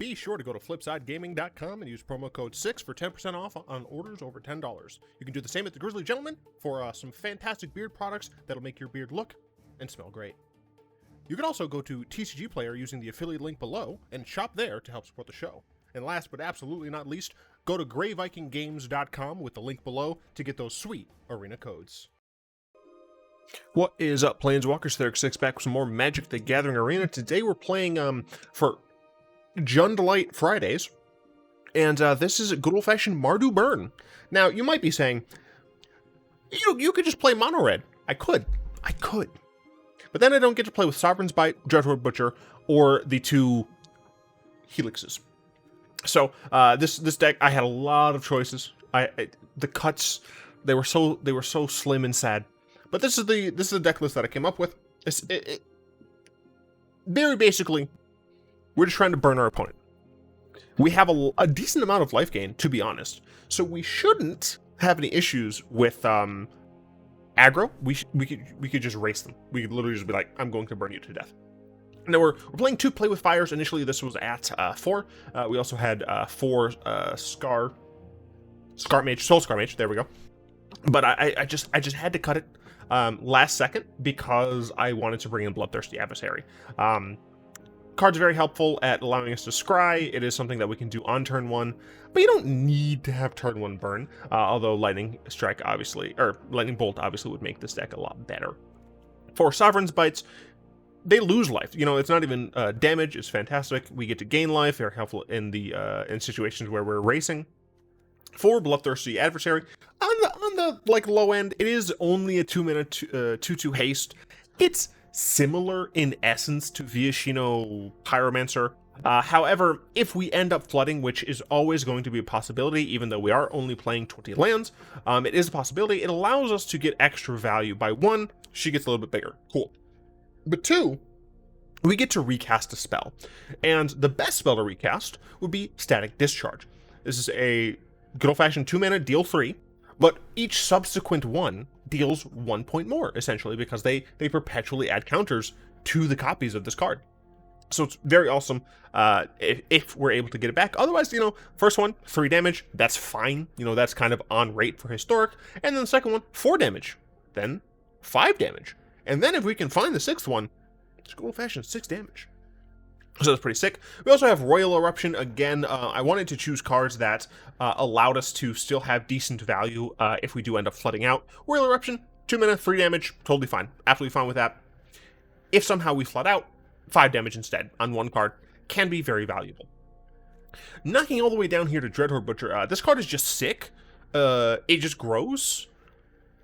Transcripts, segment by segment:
Be sure to go to flipsidegaming.com and use promo code 6 for 10% off on orders over $10. You can do the same at the Grizzly Gentleman for some fantastic beard products that'll make your beard look and smell great. You can also go to TCG Player using the affiliate link below and shop there to help support the show. And last but absolutely not least, go to greyvikinggames.com with the link below to get those sweet arena codes. What is up, Planeswalkers? Theric6 back with some more Magic the Gathering Arena. Today we're playing for Jundlight Fridays, and this is a good old-fashioned Mardu burn. Now, you might be saying, you could just play mono red. I could. But then I don't get to play with Sovereign's Bite, Dreadhorde Butcher, or the two Helixes. So this deck, I had a lot of choices. The cuts, they were so slim and sad. But this is the deck list that I came up with. Very basically, we're just trying to burn our opponent. We have a decent amount of life gain, to be honest. So we shouldn't have any issues with aggro. We could just race them. We could literally just be like, I'm going to burn you to death. Now we're playing 2 Play with Fires. Initially, this was at 4. We also had 4 Soul Scar Mage. There we go. But I just had to cut it last second because I wanted to bring in Bloodthirsty Adversary. Card's very helpful at allowing us to scry. It is something that we can do on turn 1, but you don't need to have turn 1 burn. Although Lightning Bolt obviously would make this deck a lot better. For Sovereign's Bites, they lose life. You know, it's not even damage. It's fantastic. We get to gain life. Very helpful in the in situations where we're racing. For Bloodthirsty Adversary, on the like low end, it is only a 2-minute 2/2 haste. It's similar in essence to Viashino Pyromancer. However, if we end up flooding, which is always going to be a possibility, even though we are only playing 20 lands, it is a possibility. It allows us to get extra value. By 1, she gets a little bit bigger. Cool. But 2, we get to recast a spell. And the best spell to recast would be Static Discharge. This is a good old-fashioned 2-mana deal 3, but each subsequent one deals 1 point more, essentially, because they perpetually add counters to the copies of this card. So it's very awesome if we're able to get it back. Otherwise, first one, 3 damage, that's fine. That's kind of on rate for Historic. And then the second one, 4 damage. Then 5 damage. And then if we can find the 6th one, it's good old-fashioned 6 damage. So that's pretty sick. We also have Roil Eruption. Again, I wanted to choose cards that allowed us to still have decent value if we do end up flooding out. Roil Eruption, 2 mana, 3 damage, totally fine. Absolutely fine with that. If somehow we flood out, 5 damage instead on 1 card can be very valuable. Knocking all the way down here to Dreadhorde Butcher. This card is just sick. It just grows.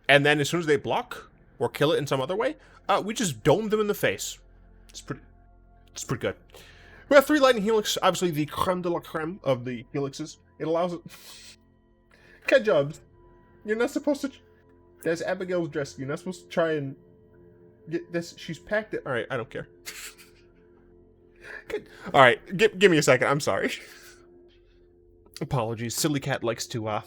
And then as soon as they block or kill it in some other way, we just dome them in the face. It's pretty good. We have 3 Lightning Helix, obviously the creme de la creme of the Helixes. It allows it... Cut jobs. You're not supposed to... That's Abigail's dress. You're not supposed to try and get this. She's packed it. Alright, I don't care. Alright, give me a second. I'm sorry. Apologies. Silly Cat likes to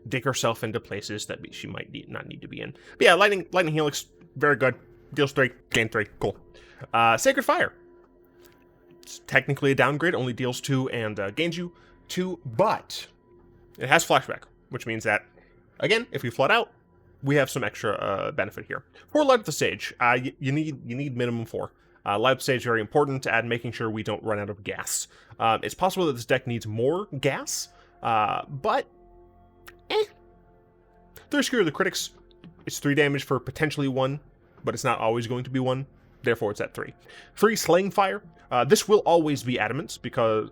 dig herself into places that she might not need to be in. But yeah, Lightning Helix, very good. Deals 3, gain 3. Cool. Sacred Fire. It's technically a downgrade, only deals 2 and gains you 2, but it has flashback, which means that, again, if we flood out, we have some extra benefit here. For Light Up the Stage, you need minimum 4. Light Up the Stage, very important to add, making sure we don't run out of gas. It's possible that this deck needs more gas, but 3 Skewer the Critics, it's 3 damage for potentially 1, but it's not always going to be 1. Therefore, it's at 3. 3 Slaying Fire. This will always be Adamant because,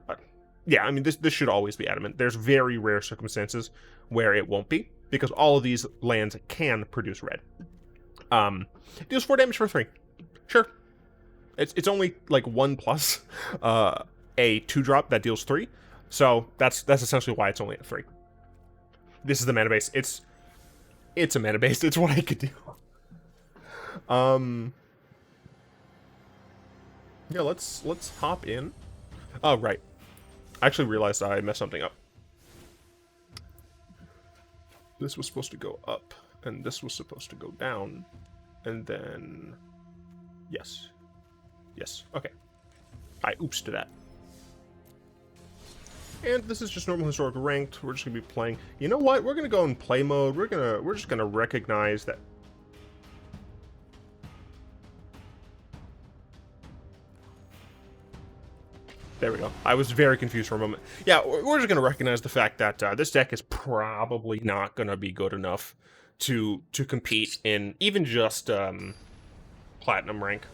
this should always be Adamant. There's very rare circumstances where it won't be because all of these lands can produce red. Deals 4 damage for 3. Sure. It's only like 1 plus a 2-drop that deals 3. So that's essentially why it's only at 3. This is the mana base. It's a mana base. It's what I could do. Yeah, let's hop in. Oh, right. I actually realized I messed something up. This was supposed to go up, and this was supposed to go down, and then... Yes. Yes, okay. I oops to that. And this is just normal historic ranked. We're just gonna be playing. You know what? We're gonna go in play mode. We're just gonna recognize that. There we go. I was very confused for a moment. Yeah, we're just gonna recognize the fact that this deck is probably not gonna be good enough to compete in even just platinum rank.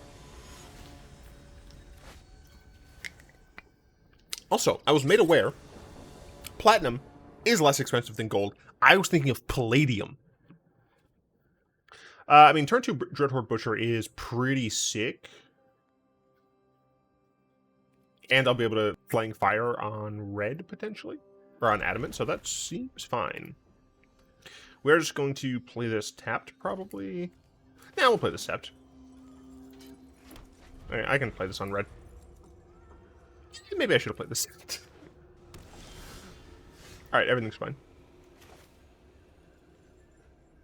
Also, I was made aware platinum is less expensive than gold. I was thinking of palladium. I mean, turn 2 Dreadhorde Butcher is pretty sick. And I'll be able to Flying Fire on red, potentially. Or on adamant, so that seems fine. We're just going to play this tapped, probably. Yeah, we'll play this tapped. I can play this on red. Maybe I should have played this. Alright, everything's fine.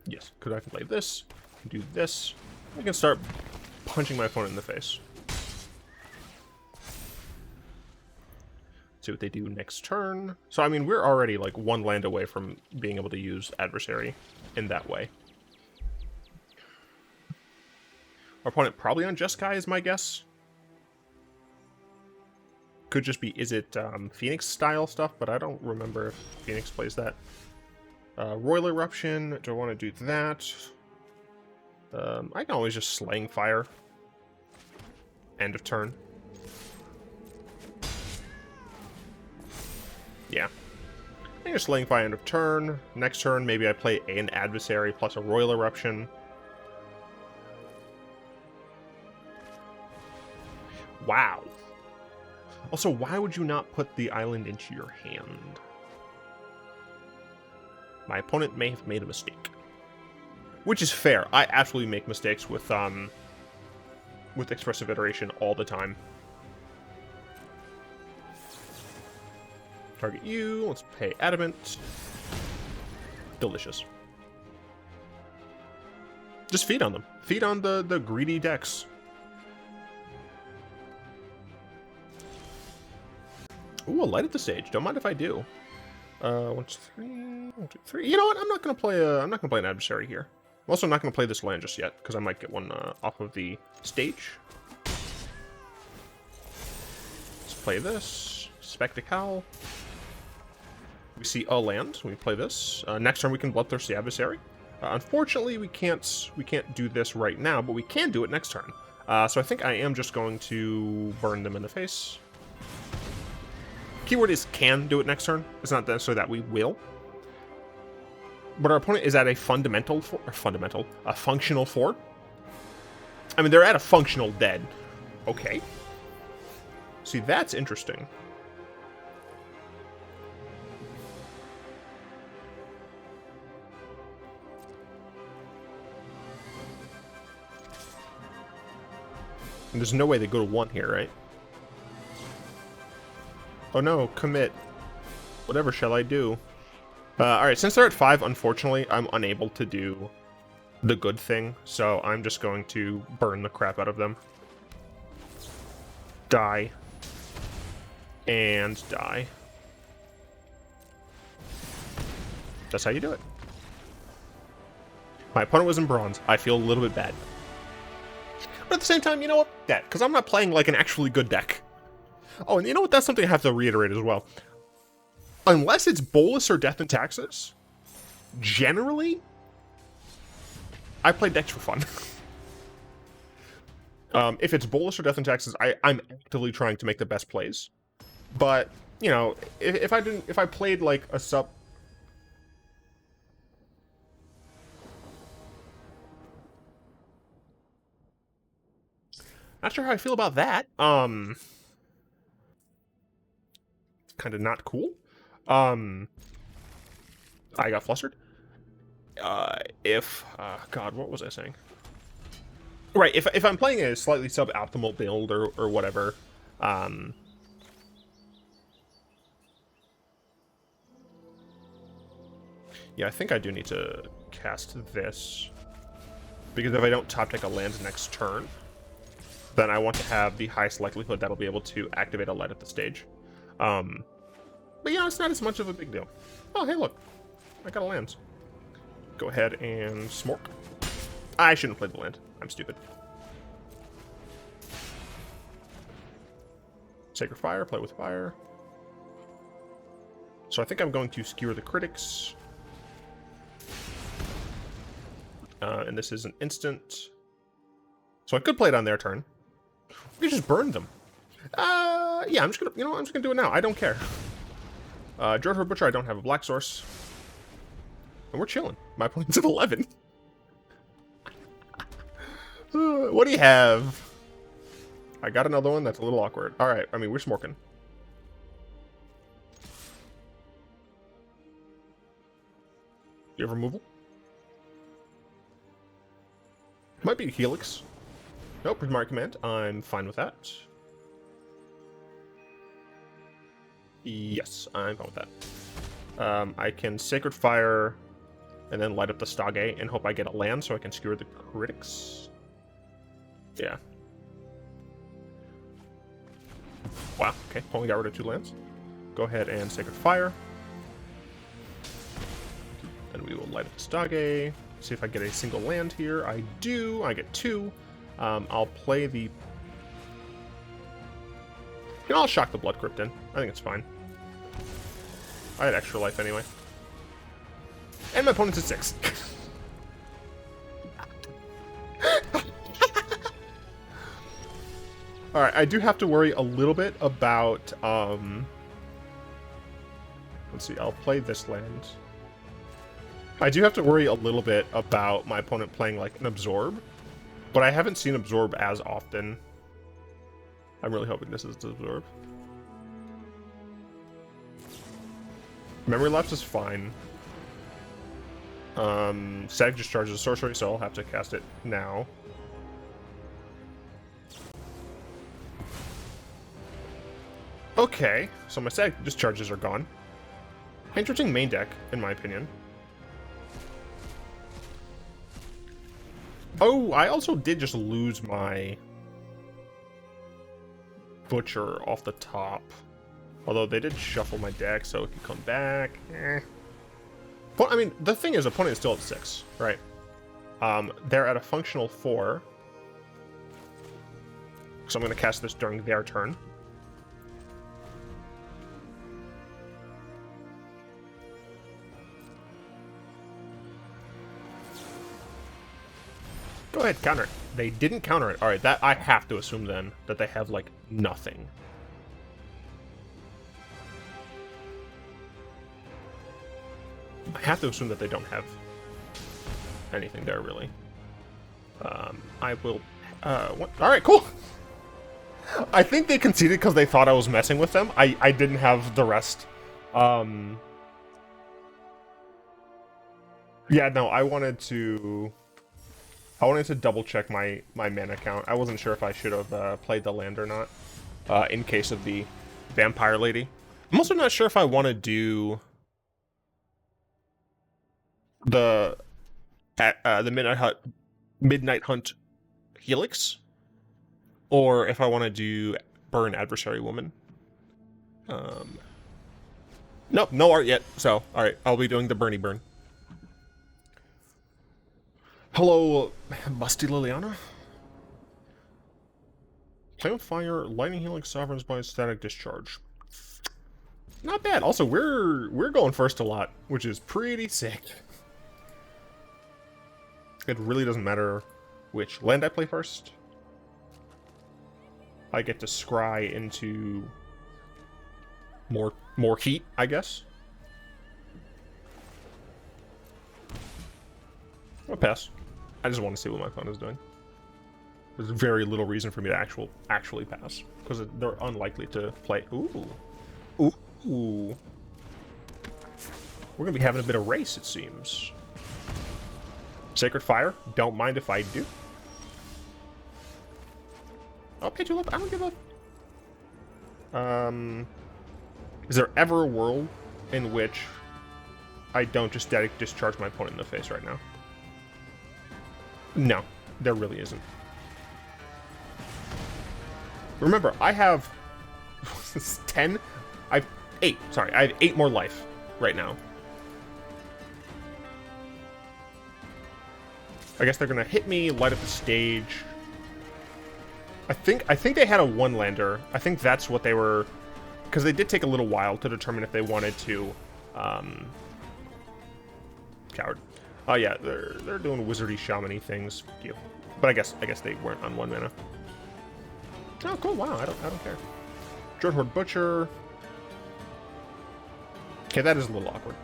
Yes, because I can play this, do this. I can start punching my opponent in the face. See what they do next turn. So, I mean, we're already, like, 1 land away from being able to use Adversary in that way. Our opponent probably on Jeskai is my guess. Could just be Izzet Phoenix style stuff, but I don't remember if Phoenix plays that. Roil Eruption, do I want to do that? I can always just Slaying Fire. End of turn. Yeah. I think just Slaying Fire end of turn. Next turn, maybe I play an Adversary plus a Roil Eruption. Wow. Also, why would you not put the island into your hand? My opponent may have made a mistake. Which is fair. I absolutely make mistakes with Expressive Iteration all the time. Target you. Let's pay Adamant. Delicious. Just feed on them. Feed on the greedy decks. Ooh, a light at the stage. Don't mind if I do. 1, 2, 3. 1, 2, 3. You know what? I'm not gonna play an adversary here. I'm also not gonna play this land just yet because I might get one off of the stage. Let's play this. Spectacle. We see a land. We play this. Next turn we can Bloodthirsty Adversary. Unfortunately, we can't do this right now, but we can do it next turn. So I think I am just going to burn them in the face. Keyword is can do it next turn. It's not necessarily that we will. But our opponent is at a functional 4. I mean, they're at a functional dead. Okay. See, that's interesting. And there's no way they go to 1 here, right? Oh no, commit. Whatever shall I do? Alright, since they're at 5, unfortunately, I'm unable to do the good thing, so I'm just going to burn the crap out of them. Die. And die. That's how you do it. My opponent was in bronze. I feel a little bit bad. But at the same time, you know what? That, because I'm not playing like an actually good deck. Oh, and you know what? That's something I have to reiterate as well. Unless it's Bolas or Death and Taxes, generally, I play decks for fun. If it's Bolas or Death and Taxes, I'm actively trying to make the best plays. But, you know, if I played like a sub... Not sure how I feel about that. Kind of not cool. I got flustered. God, what was I saying? Right, if I'm playing a slightly suboptimal build or whatever, yeah, I think I do need to cast this, because if I don't top deck a land next turn, then I want to have the highest likelihood that I'll be able to activate a light at the stage. But yeah, it's not as much of a big deal. Oh, hey, look. I got a land. Go ahead and smork. I shouldn't play the land. I'm stupid. Sacred Fire, play with fire. So I think I'm going to Skewer the Critics. And this is an instant. So I could play it on their turn. We just burned them. Yeah, I'm just gonna, I'm just gonna do it now. I don't care. Dreadhorde Butcher, I don't have a black source. And we're chilling. My opponent's at 11. What do you have? I got another one that's a little awkward. Alright, I mean, we're smorking. You have removal? Might be Helix. Nope, Prismatic Command. I'm fine with that. Yes, I'm fine with that. I can Sacred Fire and then light up the Stage and hope I get a land so I can Skewer the Critics. Yeah. Wow, okay, only got rid of 2 lands. Go ahead and Sacred Fire. Then we will light up the Stage. See if I get a single land here. I do. I get 2. I'll play the... I'll shock the Blood Crypt in. I think it's fine. I had extra life anyway. And my opponent's at 6. Alright, I do have to worry a little bit about... Let's see, I'll play this land. I do have to worry a little bit about my opponent playing like an Absorb, but I haven't seen Absorb as often. I'm really hoping this is the Absorb. Memory Lapse is fine. Static Discharge is a sorcery, so I'll have to cast it now. Okay, so my Static Discharges are gone. Interesting main deck, in my opinion. Oh, I also did just lose my Butcher off the top. Although they did shuffle my deck, so it could come back. But, I mean, the thing is, opponent is still at 6, right? They're at a functional 4. So I'm going to cast this during their turn. Go ahead, counter it. They didn't counter it. Alright, that I have to assume then that they have, like, nothing. I have to assume that they don't have anything there, really. I will... what? Alright, cool! I think they conceded because they thought I was messing with them. I didn't have the rest. Yeah, no, I wanted to double check my mana count. I wasn't sure if I should have played the land or not, in case of the Vampire Lady. I'm also not sure if I want to do the Midnight Hunt Helix, or if I want to do Burn Adversary Woman. Nope, no art yet. So, all right, I'll be doing the Burny Burn. Hello, Musty Liliana. Play with fire, Lightning Helix, Sovereign's Blade, Static Discharge. Not bad. Also, we're going first a lot, which is pretty sick. It really doesn't matter which land I play first. I get to scry into more heat, I guess. I'll pass. I just want to see what my opponent is doing. There's very little reason for me to actually pass, because they're unlikely to play. Ooh. Ooh. We're going to be having a bit of race, it seems. Sacred Fire, don't mind if I do. Okay, Tulip, I don't give a... Is there ever a world in which I don't just Static Discharge my opponent in the face right now? No, there really isn't. Remember, I have 10. 8. Sorry, I have 8 more life right now. I guess they're gonna hit me, light up the stage. I think they had a 1-lander. I think that's what they were, because they did take a little while to determine if they wanted to. Coward. Oh yeah, they're doing wizardy shamany things. But I guess they weren't on 1 mana. Oh cool! Wow, I don't care. Dreadhorde Butcher. Okay, that is a little awkward.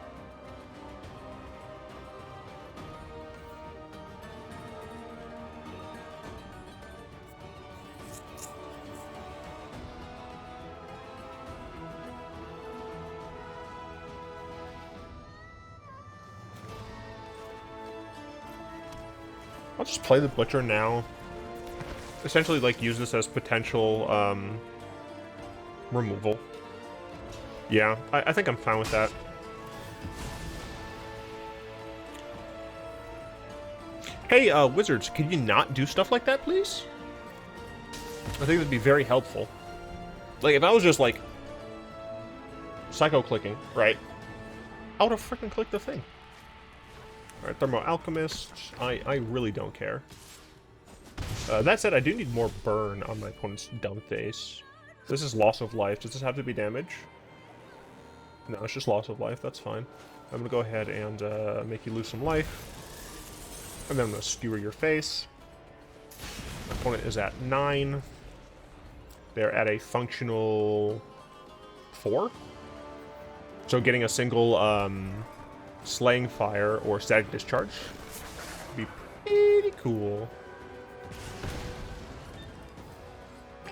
I'll just play the Butcher now. Essentially, like, use this as potential, removal. Yeah, I think I'm fine with that. Hey, Wizards, can you not do stuff like that, please? I think that'd be very helpful. Like, if I was just, like, psycho-clicking, right? I would have freaking clicked the thing. Alright, Thermo Alchemist. I really don't care. That said, I do need more burn on my opponent's dumb face. This is loss of life. Does this have to be damage? No, it's just loss of life. That's fine. I'm going to go ahead and make you lose some life. And then I'm going to skewer your face. My opponent is at 9. They're at a functional 4. So getting a single Slaying Fire or Static Discharge would be pretty cool.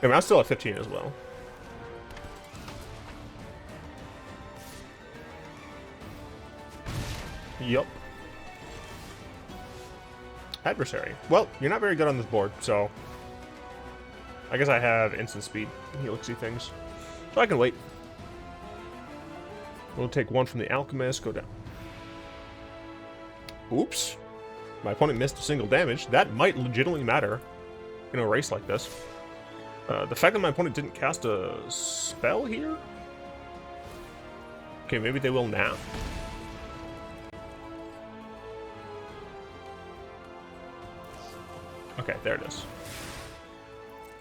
I mean, I'm still at 15 as well. Yup. Adversary. Well, you're not very good on this board, so I guess I have instant speed and helixy things. So I can wait. We'll take 1 from the Alchemist, go down. Oops. My opponent missed a single damage. That might legitimately matter in a race like this. The fact that my opponent didn't cast a spell here? Okay, maybe they will now. Okay, there it is.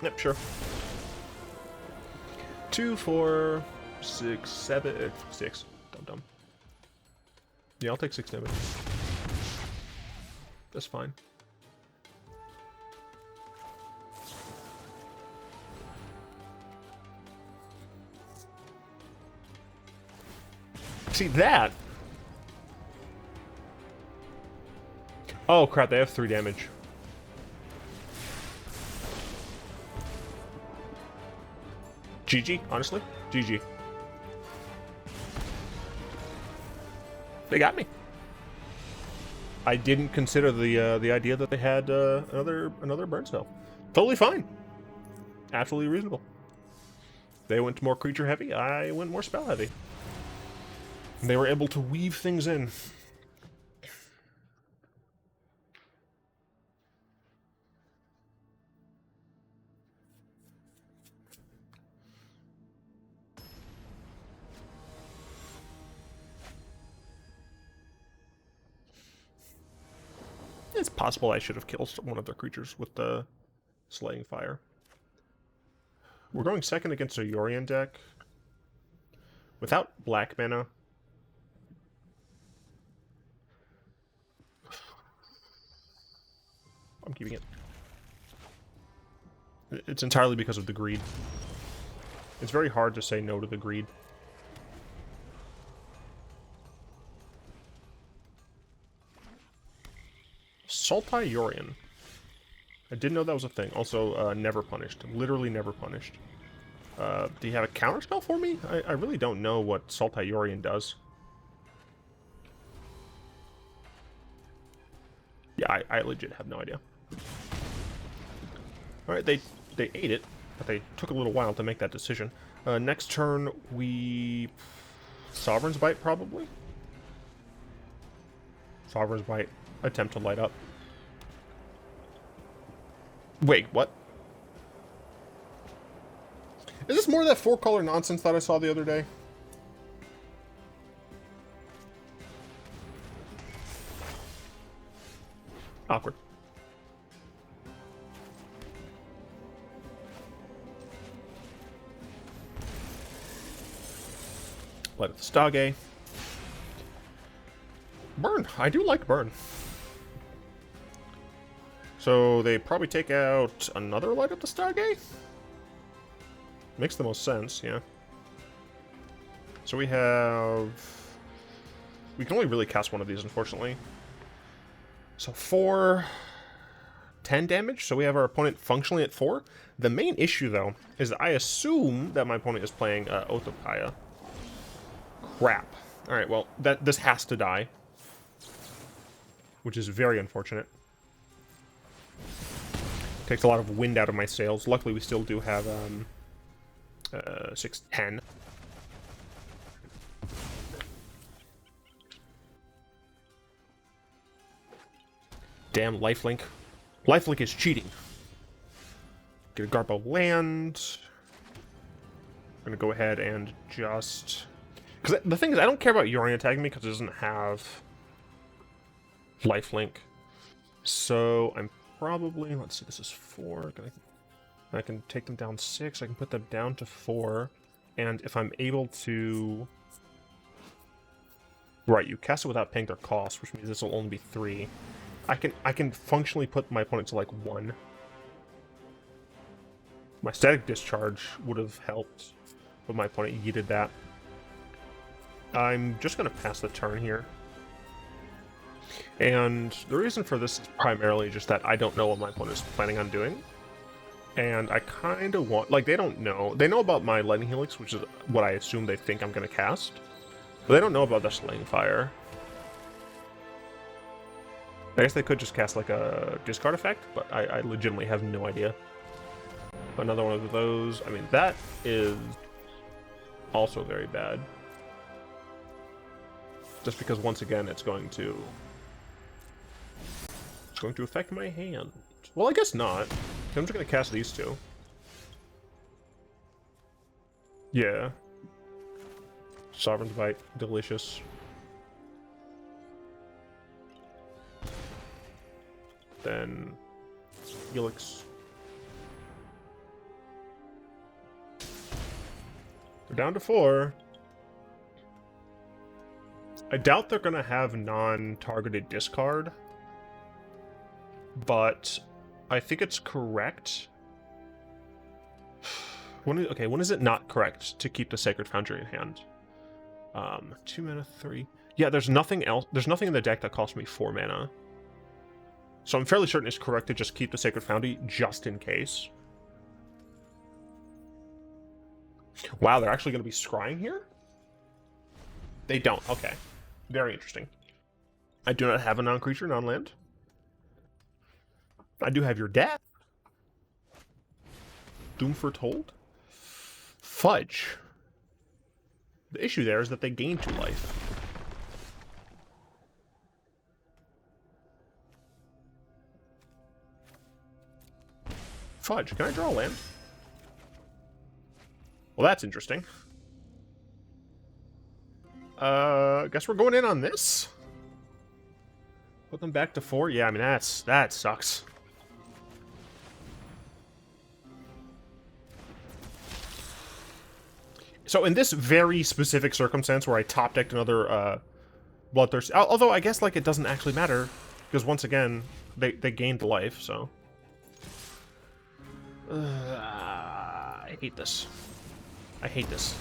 Yep, sure. 2, 4, 6, 7, 6. Dumb. Yeah, I'll take 6 damage. That's fine. See that? Oh crap, they have 3 damage. GG, honestly. GG. They got me. I didn't consider the idea that they had another burn spell. Totally fine. Absolutely reasonable. They went more creature heavy. I went more spell heavy. They were able to weave things in. It's possible I should have killed one of their creatures with the Slaying Fire. We're going second against a Yorion deck. Without black mana. I'm keeping it. It's entirely because of the greed. It's very hard to say no to the greed. Sultai Yorion. I didn't know that was a thing. Also, never punished. Literally never punished. Do you have a counterspell for me? I really don't know what Sultai Yorion does. Yeah, I legit have no idea. Alright, they ate it, but they took a little while to make that decision. Next turn, we... Sovereign's Bite, probably? Sovereign's Bite. Attempt to light up. Wait, what? Is this more of that 4-color nonsense that I saw the other day? Awkward. Light up the Stage. Burn. I do like burn. So they probably take out another Light up the Stage? Makes the most sense, yeah. So we have... We can only really cast one of these, unfortunately. So 4... 10 damage, so we have our opponent functionally at 4. The main issue, though, is that I assume that my opponent is playing Oath of Kaya. Crap. Alright, well, this has to die. Which is very unfortunate. Takes a lot of wind out of my sails. Luckily, we still do have 6-10. Damn, lifelink. Lifelink is cheating. Get a Garbo land. I'm gonna go ahead and just... Because the thing is, I don't care about Yorion attacking me because it doesn't have lifelink. So I'm probably... Let's see, this is 4. I can take them down 6. I can put them down to 4. And if I'm able to... Right, you cast it without paying their cost, which means this will only be 3. I can functionally put my opponent to, like, 1. My Static Discharge would have helped, but my opponent yeeted that. I'm just going to pass the turn here. And the reason for this is primarily just that I don't know what my opponent is planning on doing. And I kind of want... Like, they don't know. They know about my Lightning Helix, which is what I assume they think I'm going to cast. But they don't know about the Slaying Fire. I guess they could just cast, like, a discard effect, but I legitimately have no idea. Another one of those. I mean, that is also very bad. Just because, once again, it's going to affect my hand. Well, I guess not. I'm just going to cast these two. Yeah. Sovereign's Bite. Delicious. Then Helix. We're down to 4. I doubt they're going to have non-targeted discard. But I think it's correct. When is it not correct to keep the Sacred Foundry in hand? 2 mana, 3. Yeah, there's nothing else. There's nothing in the deck that costs me 4 mana. So I'm fairly certain it's correct to just keep the Sacred Foundry just in case. Wow, they're actually going to be scrying here? They don't. Okay. Very interesting. I do not have a non-creature, non-land. I do have your death. Doom Foretold? Fudge. The issue there is that they gain 2 life. Fudge. Can I draw a land? Well, that's interesting. Guess we're going in on this. Put them back to 4. Yeah, I mean, that sucks. So in this very specific circumstance where I top decked another Bloodthirsty, although I guess like it doesn't actually matter because once again they gained life, so. I hate this. I hate this.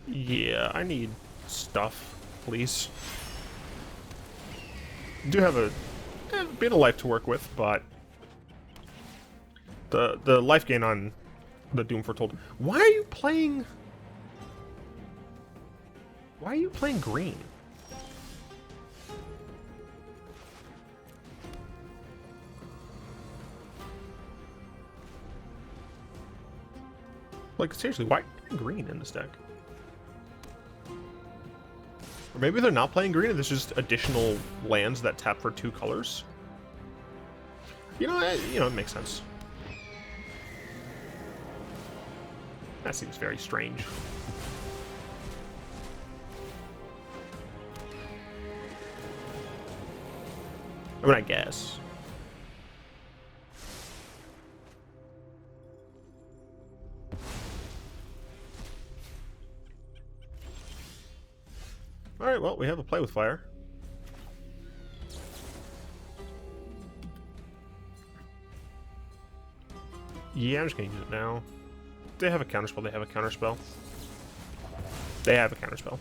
Yeah, I need stuff, please. I do have a bit of life to work with, but the life gain on the Doom Foretold. Why are you playing? Why are you playing green? Like, seriously, why are you playing green in this deck? Or maybe they're not playing green and there's just additional lands that tap for 2 colors. It makes sense. That seems very strange. I mean, I guess. Alright, well, we have a play with fire. Yeah, I'm just gonna use it now. They have a counterspell. They have a counterspell. They have a counterspell.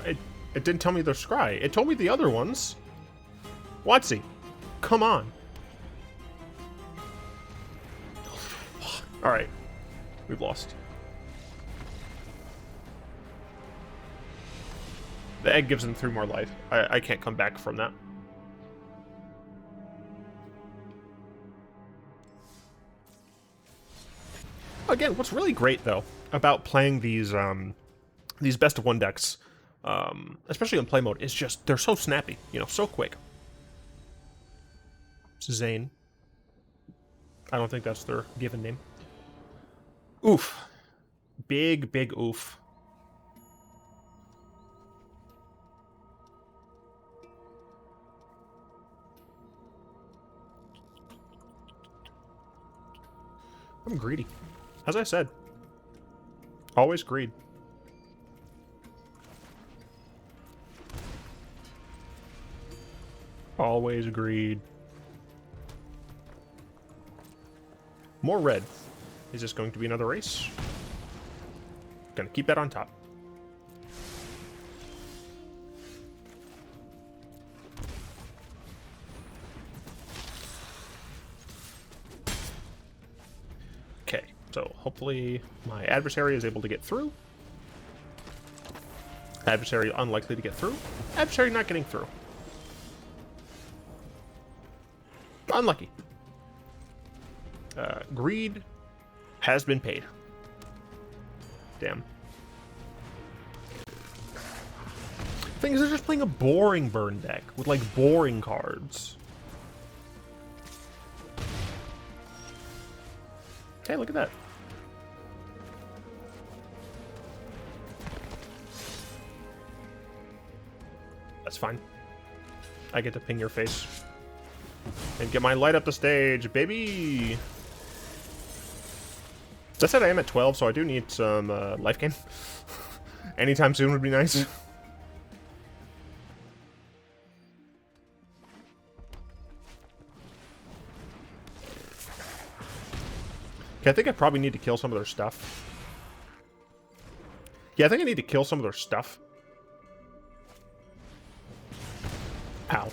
It didn't tell me their scry. It told me the other ones. Watsy, come on. All right, we've lost. The egg gives them 3 more life. I can't come back from that. Again, what's really great though about playing these best of 1 decks, especially in play mode, is just they're so snappy. So quick. Zane. I don't think that's their given name. Oof. Big oof. I'm greedy. As I said. Always greed. Always greed. More red. Is this going to be another race? Gonna keep that on top. Okay, so hopefully my adversary is able to get through. Adversary unlikely to get through. Adversary not getting through. Unlucky. Greed has been paid. Damn. Thing is, they're just playing a boring burn deck with like boring cards. Hey, look at that. That's fine. I get to ping your face. And get my light up the stage, baby! As I said, I am at 12, so I do need some life gain. Anytime soon would be nice. Okay, I think I probably need to kill some of their stuff. Yeah, I think I need to kill some of their stuff. Ow.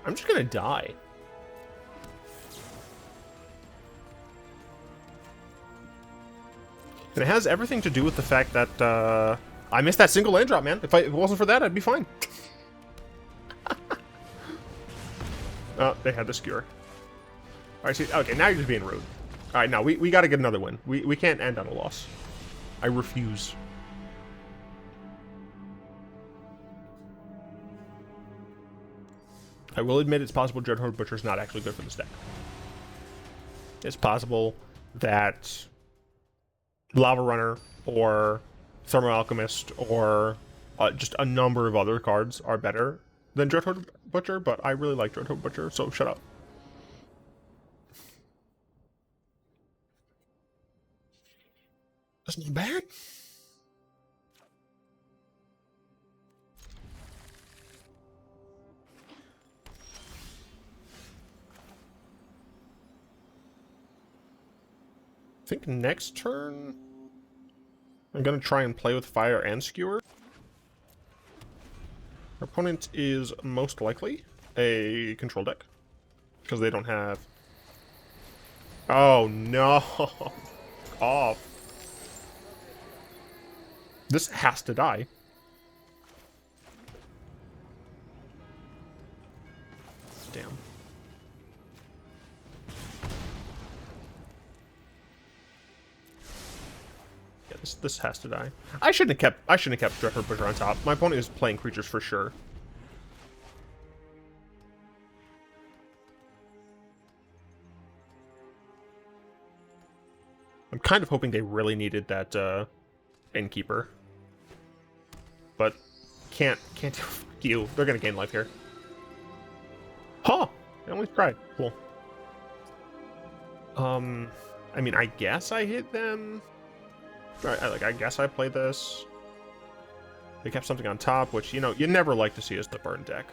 I'm just gonna die. And it has everything to do with the fact that I missed that single land drop, man. If it wasn't for that, I'd be fine. Oh, they had the skewer. Alright, see, okay, now you're just being rude. Alright, now we gotta get another win. We can't end on a loss. I refuse. I will admit it's possible Dreadhorde Butcher is not actually good for this deck. It's possible that Lava Runner or Thermo Alchemist or just a number of other cards are better than Dreadhorde Butcher, but I really like Dreadhorde Butcher, so shut up. That's not bad. I think next turn I'm gonna try and play with fire and skewer. Our opponent is most likely a control deck because they don't have. Oh no! Off. This has to die. Damn. Yeah, this has to die. I shouldn't have kept Dreadhorde Butcher on top. My opponent is playing creatures for sure. I'm kind of hoping they really needed that Innkeeper. But can't you. They're gonna gain life here. Huh! They only tried. Cool. I mean, I guess I hit them. I guess I played this. They kept something on top, which, you know, you never like to see as the burn deck.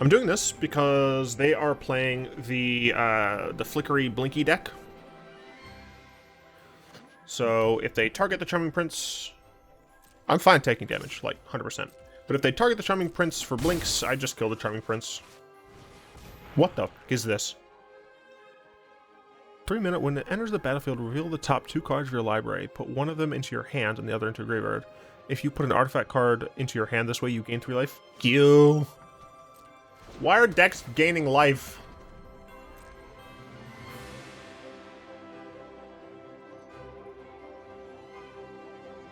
I'm doing this because they are playing the flickery blinky deck. So if they target the Charming Prince, I'm fine taking damage, like 100%. But if they target the Charming Prince for blinks, I just kill the Charming Prince. What the fuck is this? 3-minute, when it enters the battlefield, reveal the top 2 cards of your library. Put one of them into your hand and the other into your graveyard. If you put an artifact card into your hand this way, you gain 3 life. Gil. Why are decks gaining life?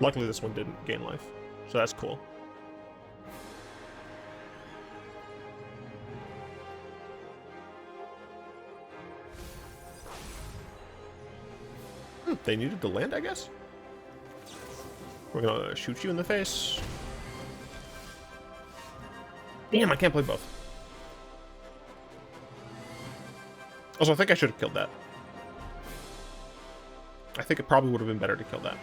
Luckily, this one didn't gain life, so that's cool. They needed to land, I guess? We're gonna shoot you in the face. Damn, I can't play both. Also, I think I should have killed that. I think it probably would have been better to kill that.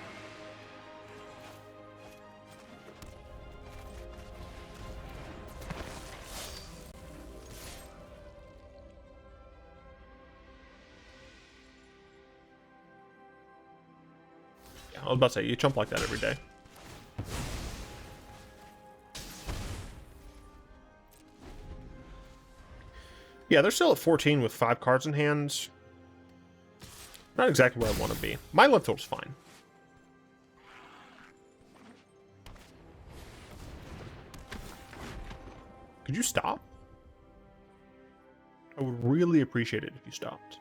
Yeah, I was about to say, you jump like that every day. Yeah, they're still at 14 with 5 cards in hand. Not exactly where I want to be. My life total's fine. Could you stop? I would really appreciate it if you stopped.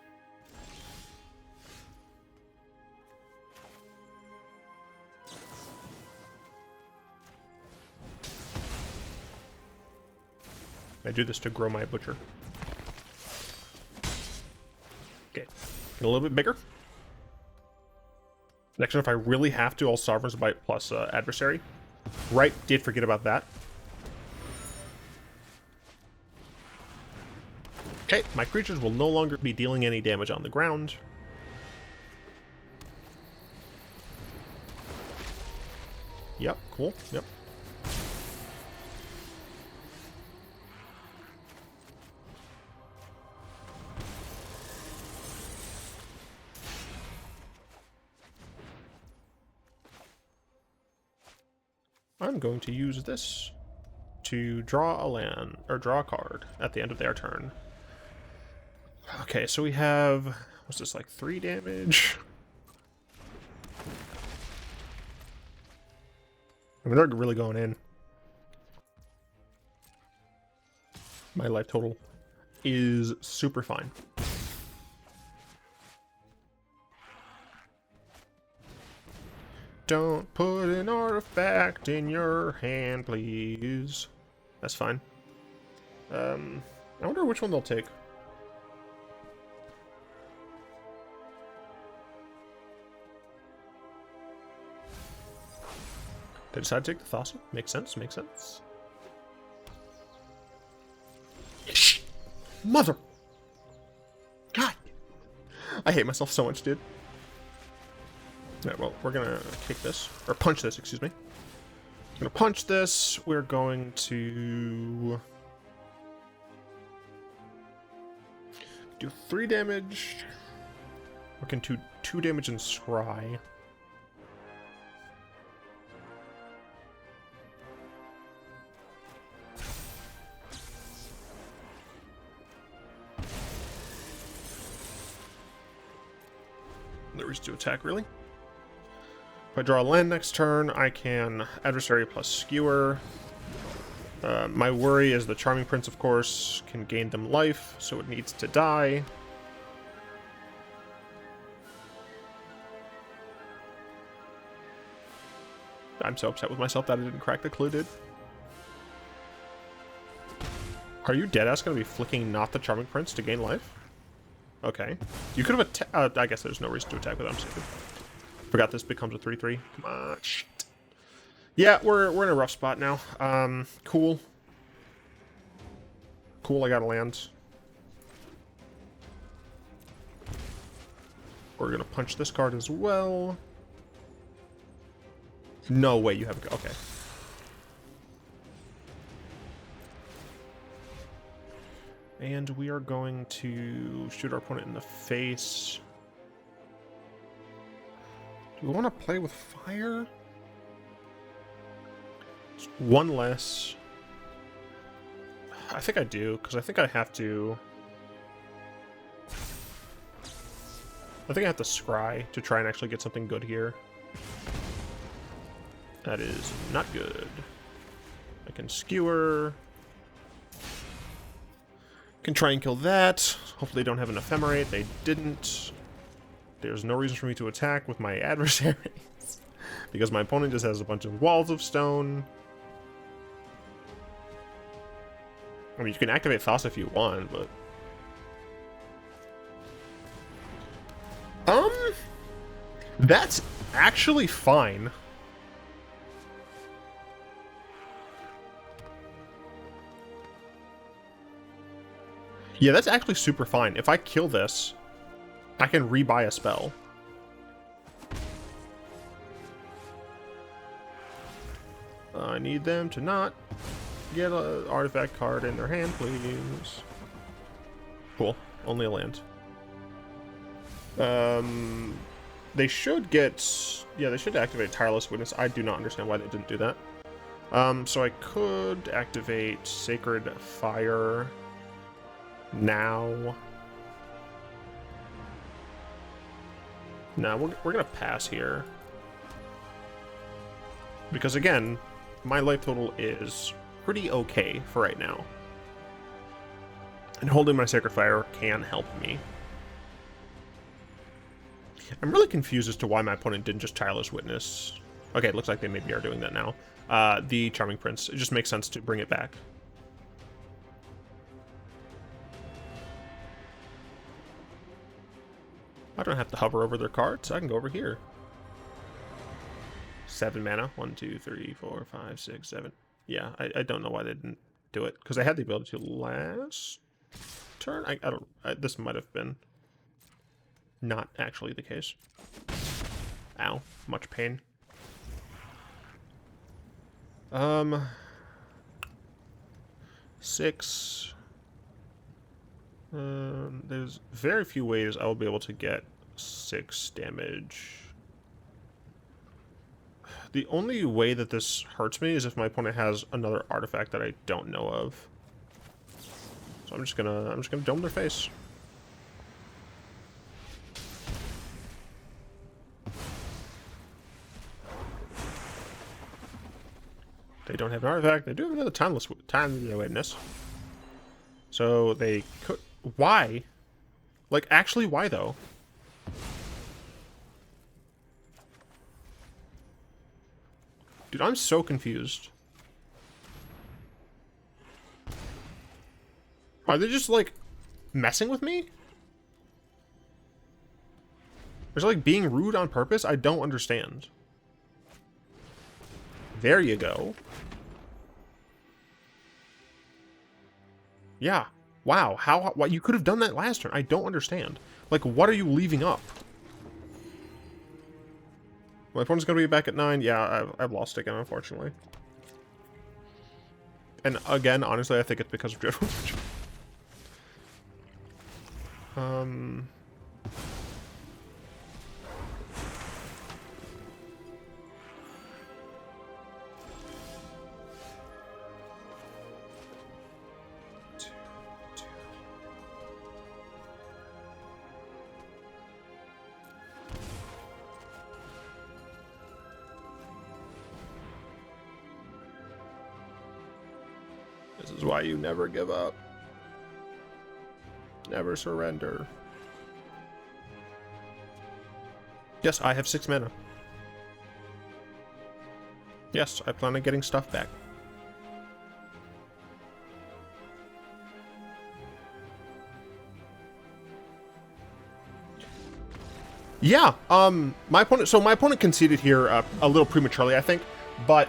I do this to grow my butcher. Okay, get a little bit bigger. Next turn, if I really have to, I'll Sovereign's Bite plus Adversary. Right, did forget about that. Okay, my creatures will no longer be dealing any damage on the ground. Yep, cool, yep. I'm going to use this to draw a land, or draw a card at the end of their turn. Okay, so we have, what's this, like 3 damage? I mean, they're really going in. My life total is super fine. Don't put an artifact in your hand, please. That's fine. I wonder which one they'll take. They decided to take the Thassa. Makes sense, makes sense. Shh! Mother! God! I hate myself so much, dude. Alright, well, we're gonna kick this. Or punch this, excuse me. We're gonna punch this. We're going to do 3 damage. We can do 2 damage and scry. attack, really. If I draw a land next turn, I can adversary plus skewer. My worry is the Charming Prince, of course, can gain them life, so it needs to die. I'm so upset with myself that I didn't crack the clue, dude. Are you deadass gonna be flicking not the Charming Prince to gain life? Okay. You could have I guess there's no reason to attack with him. Forgot this becomes a 3/3. Come on, shit. Yeah, we're in a rough spot now. Cool. Cool, I got a land. We're gonna punch this card as well. No way you have a... Okay. And we are going to shoot our opponent in the face. Do we want to play with fire? Just one less. I think I do, because I think I have to... I think I have to scry to try and actually get something good here. That is not good. I can skewer. Can try and kill that. Hopefully they don't have an ephemerate. They didn't. There's no reason for me to attack with my adversaries. Because my opponent just has a bunch of walls of stone. I mean, you can activate Thassa if you want, but... That's actually fine. Yeah, that's actually super fine. If I kill this, I can rebuy a spell. I need them to not get an artifact card in their hand, please. Cool. Only a land. They should get... Yeah, they should activate Tireless Witness. I do not understand why they didn't do that. So I could activate Sacred Fire... now. No, we're gonna pass here. Because again, my life total is pretty okay for right now. And holding my Sacred Fire can help me. I'm really confused as to why my opponent didn't just Tireless Witness. Okay, it looks like they maybe are doing that now. The Charming Prince. It just makes sense to bring it back. I don't have to hover over their cards. I can go over here. 7 mana. 1, 2, 3, 4, 5, 6, 7. Yeah, I don't know why they didn't do it. Because I had the ability to last turn. I don't... this might have been not actually the case. Ow. Much pain. Six... there's very few ways I will be able to get 6 damage. The only way that this hurts me is if my opponent has another artifact that I don't know of. So I'm just gonna dome their face. They don't have an artifact. They do have another timeless witness. So they could... Why? Like, actually, why, though? Dude, I'm so confused. Are they just, like, messing with me? Is it, like, being rude on purpose? I don't understand. There you go. Yeah. Wow, what, you could have done that last turn. I don't understand. Like, what are you leaving up? My opponent's gonna be back at 9. Yeah, I've lost again, unfortunately. And again, honestly, I think it's because of Dreadhorde Butcher. is why you never give up. Never surrender. Yes, I have 6 mana. Yes, I plan on getting stuff back. Yeah, my opponent conceded here a little prematurely, I think, but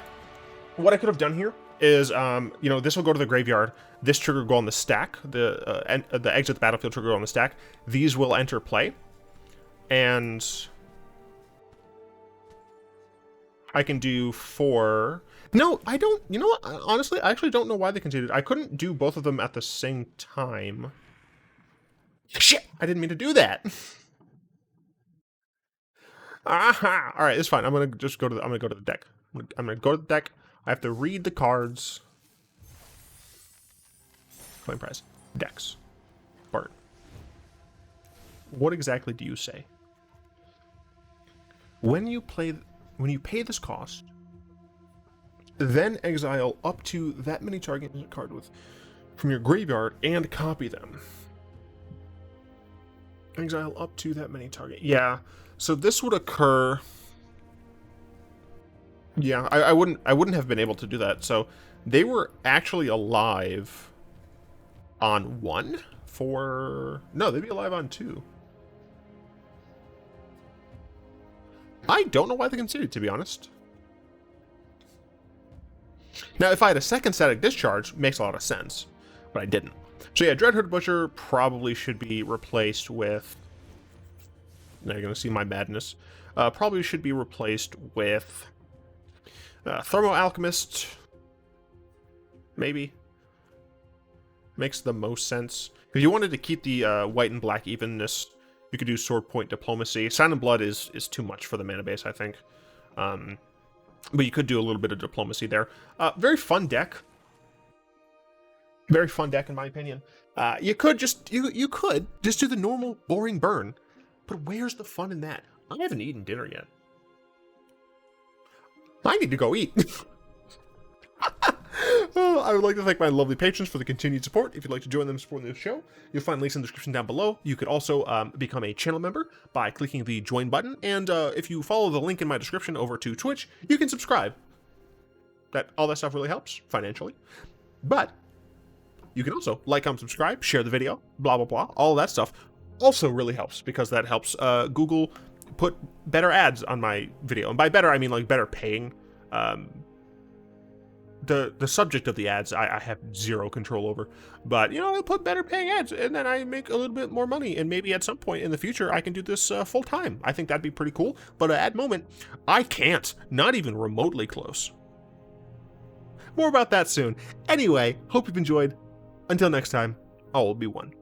what I could have done here is, you know, this will go to the graveyard, this trigger will go on the stack, the exit the battlefield trigger will go on the stack, these will enter play, and I can do 4... No, I don't, you know what, honestly, I actually don't know why they conceded. I couldn't do both of them at the same time. Shit, I didn't mean to do that. Aha! All right, it's fine. I'm gonna just go to the deck. I'm gonna go to the deck. I have to read the cards. Claim prize. Decks. Bart. What exactly do you say? When you pay this cost, then exile up to that many target card from your graveyard and copy them. Exile up to that many target. Yeah. So this would occur. Yeah, I wouldn't have been able to do that. So they were actually alive on 1 for... No, they'd be alive on 2. I don't know why they conceded, to be honest. Now, if I had a second Static Discharge, it makes a lot of sense, but I didn't. So yeah, Dreadhorde Butcher probably should be replaced with... Now you're going to see my madness. Probably should be replaced with Thermo Alchemist. Maybe. Makes the most sense. If you wanted to keep the white and black evenness, you could do Sword Point Diplomacy. Sound and Blood is too much for the mana base, I think. But you could do a little bit of Diplomacy there. Very fun deck. Very fun deck, in my opinion. You could just do the normal boring burn. But where's the fun in that? I haven't eaten dinner yet. I need to go eat. I would like to thank my lovely patrons for the continued support. If you'd like to join them supporting the show, you'll find links in the description down below. You could also become a channel member by clicking the join button. And if you follow the link in my description over to Twitch, you can subscribe. All that stuff really helps financially. But you can also like, comment, subscribe, share the video, blah, blah, blah. All that stuff also really helps, because that helps Google put better ads on my video. And by better, I mean like better paying. The subject of the ads I have zero control over, but you know, I'll put better paying ads and then I make a little bit more money, and maybe at some point in the future I can do this full time. I think that'd be pretty cool, but at the moment I can't, not even remotely close. More about that soon. Anyway, hope you've enjoyed. Until next time, all will be one.